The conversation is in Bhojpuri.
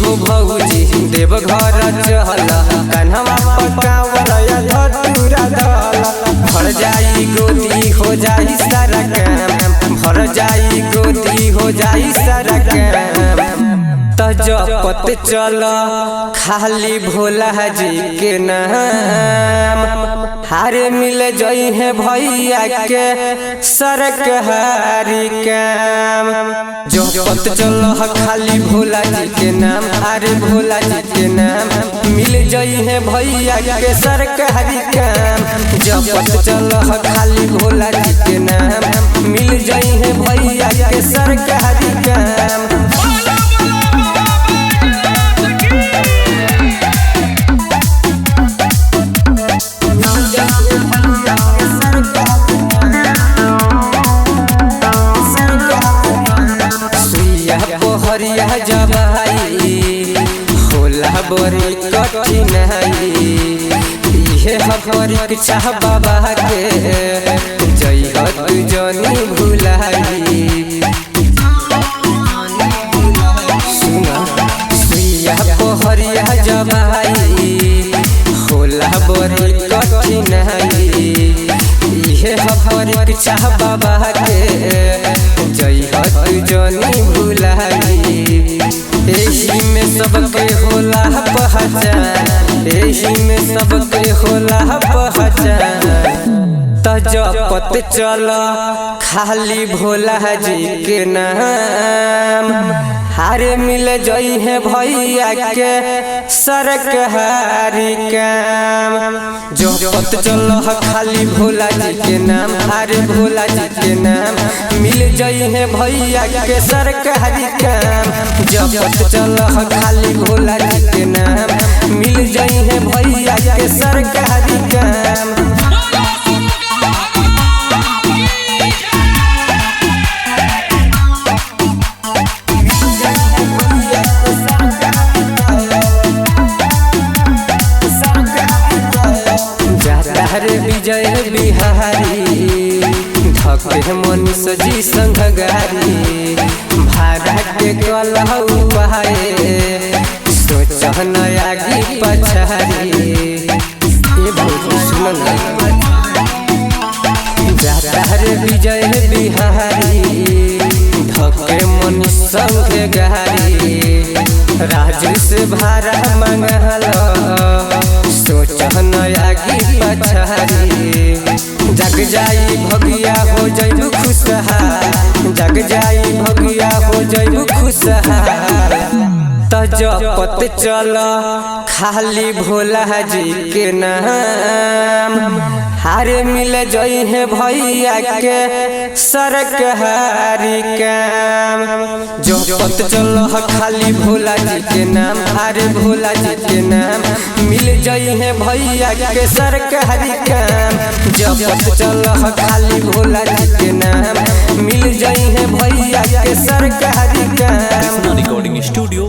हो भौजी देवघर चल कन्हवा पकावल धतूरा दल भर जाई गोदी हो जाई सारा काम भर जाई गोदी हो जाई सारा काम तजपत चल खाली भोला जी के नाम हारे मिल जई है भैया के सरकारी काम जपत चल खाली भोला जी के नाम अरे भोला जी के नाम मिल जई है भैया के सरकारी काम जपत चल खाली भोला जी के नाम मिल जई है भैया के सरकारी काम। हरिया जबाई होला बड़ी कठिन है हमारी चाह बाबा के जय तू जनी भुलाई सुना सुइया हरिया जबाई होला बड़ी कठिन है हमारी चाह बाबा के जय तू जनी भुलाई एही में सबके होला पहचान एही में सबके होला पहचान तजपत चल खाली भोला जी के नाम हारे मिल जई है भैया के सरकारी काम जपत चल खाली भोला जी के नाम अरे भोला जी के नाम मिल जई है भैया के सरकारी काम जपत चल खाली भोला जी के नाम मिल जई है भैया के सरकारी काम। हरे विजय बिहारी धके मनीष जी संग गारी भाड़ा के कलहु पाए सोच नया गी पछारी ये बहुत सुन हरे विजय बिहारी धके मनीष संग गारी राजू से भाड़ा मंगल सोच नया गी पछारी जग जाई भगिया हो जइबू खुशहाल जग जाई भगिया हो जइबू खुशहाल तजपत चल खाली भोला जी के नाम हारे मिल जई है भैया के सरकारी काम जपत चल खाली भोला जी के नाम अरे भोला जी के नाम मिल जई है भैया के सरकारी काम जपत चल खाली भोला जी के नाम मिल जई है भैया के सरकारी काम। Recording studio.